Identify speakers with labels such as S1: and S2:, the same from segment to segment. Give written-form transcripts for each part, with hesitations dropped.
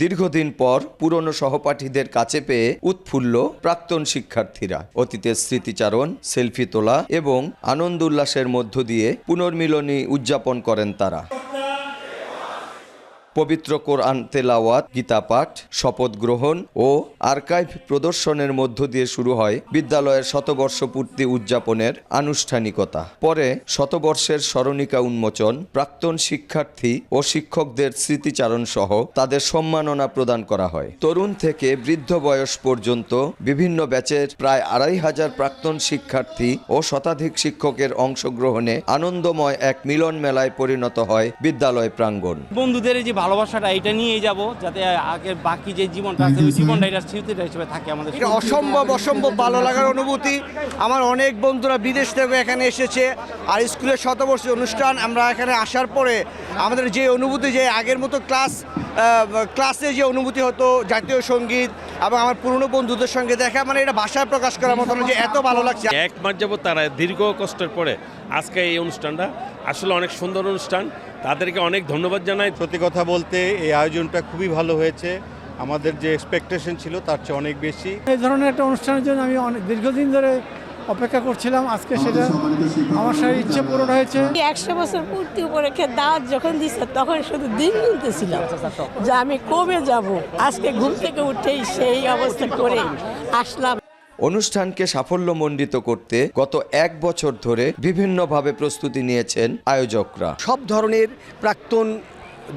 S1: দীর্ঘদিন পর পুরনো সহপাঠীদের কাছে পেয়ে উৎফুল্ল প্রাক্তন শিক্ষার্থীরা। অতীতের স্মৃতিচারণ, সেলফি তোলা এবং আনন্দ উল্লাসের মধ্য দিয়ে পুনর্মিলনী উদযাপন করেন তারা। পবিত্র কোরআন তেলাওয়াত, গীতা পাঠ, শপথ গ্রহণ ও আর্কাইভ প্রদর্শনের মধ্য দিয়ে শুরু হয় বিদ্যালয়ের শতবর্ষ পূর্তি উদযাপনের আনুষ্ঠানিকতা। পরে শতবর্ষের স্মরণিকা উন্মোচন, প্রাক্তন শিক্ষার্থী ও শিক্ষকদের স্মৃতিচারণ সহ তাদের সম্মাননা প্রদান করা হয়। তরুণ থেকে বৃদ্ধ বয়স পর্যন্ত বিভিন্ন ব্যাচের প্রায় 2500 প্রাক্তন শিক্ষার্থী ও শতাধিক শিক্ষকের অংশগ্রহণে আনন্দময় এক মিলন মেলায় পরিণত হয় বিদ্যালয় প্রাঙ্গণ।
S2: বন্ধুদের যে ভালোবাসাটা এটা নিয়েই যাব, যাতে আগের বাকি যে জীবনটা আছে ওই জীবনটা এটা স্মৃতিটা হিসেবে থাকে আমাদের।
S3: এটা অসম্ভব ভালো লাগার অনুভূতি। আমার অনেক বন্ধুরা বিদেশ থেকে এখানে এসেছে, আর স্কুলের শতবর্ষী অনুষ্ঠান আমরা এখানে আসার পরে আমাদের যে অনুভূতি, যে আগের মতো ক্লাসে যে অনুভূতি হতো, জাতীয় সঙ্গীত এবং আমার পুরনো বন্ধুদের সঙ্গে দেখা, মানে এটা ভাষায় প্রকাশ করার মতো যে এত ভালো লাগছে।
S4: এক মাস যাবত তারা দীর্ঘ কষ্টের পরে আজকে এই অনুষ্ঠানটা আসলে অনেক সুন্দর অনুষ্ঠান, তাদেরকে অনেক ধন্যবাদ জানাই।
S5: সত্যি কথা বলতে এই আয়োজনটা খুবই ভালো হয়েছে, আমাদের যে এক্সপেকটেশন ছিল তার চেয়ে অনেক বেশি।
S6: এই ধরনের একটা অনুষ্ঠানের জন্য আমি অনেক দীর্ঘদিন ধরে অপেক্ষা করছিলাম, আজকে সেটা আমার সেই ইচ্ছে পূরণ হয়েছে।
S7: 100 বছর পূর্তি উপলক্ষে দাওয়াত যখন দিচ্ছে তখন শুধু দিন গুনতেছিলাম যে আমি কবে যাব। আজকে ঘুম থেকে উঠেই সেই অবস্থা করে আসলাম।
S1: অনুষ্ঠানকে সাফল্যমণ্ডিত করতে গত 1 বছর ধরে বিভিন্নভাবে প্রস্তুতি নিয়েছেন আয়োজকরা।
S3: সব ধরনের প্রাক্তন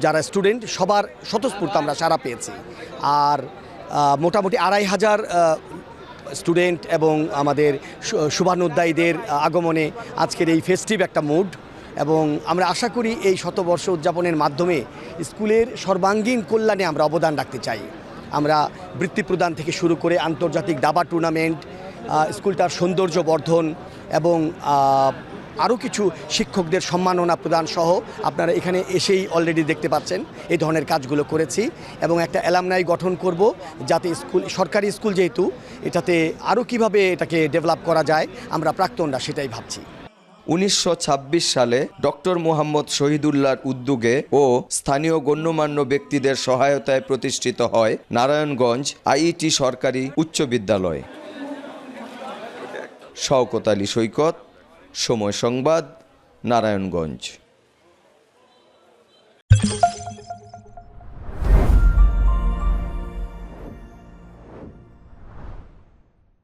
S3: যারা স্টুডেন্ট সবার স্বতঃস্ফূর্ত আমরা সাড়া পেয়েছি, আর মোটামুটি 2500 স্টুডেন্ট এবং আমাদের শুভানুধ্যায়ীদের আগমনে আজকের এই ফেস্টিভ একটা মুড, এবং আমরা আশা করি এই শতবর্ষ উদযাপনের মাধ্যমে স্কুলের সর্বাঙ্গীন কল্যাণে আমরা অবদান রাখতে চাই। আমরা বৃত্তি প্রদান থেকে শুরু করে আন্তর্জাতিক দাবা টুর্নামেন্ট, স্কুলটার সৌন্দর্য বর্ধন এবং আরও কিছু শিক্ষকদের সম্মাননা প্রদান সহ আপনারা এখানে এসেই অলরেডি দেখতে পাচ্ছেন এই ধরনের কাজগুলো করেছি, এবং একটা অ্যালামনাই গঠন করব যাতে স্কুল, সরকারি স্কুল যেহেতু, এটাতে আরও কিভাবে এটাকে ডেভেলপ করা যায় আমরা প্রাক্তনরা সেটাই ভাবছি।
S1: 1926 সালে ডক্টর মোহাম্মদ শহীদুল্লাহর উদ্যোগে ও স্থানীয় গণ্যমান্য ব্যক্তিদের সহায়তায় প্রতিষ্ঠিত হয় নারায়ণগঞ্জ আইইটি সরকারি উচ্চ বিদ্যালয়। শওকত আলী সৈকত, সময় সংবাদ, নারায়ণগঞ্জ।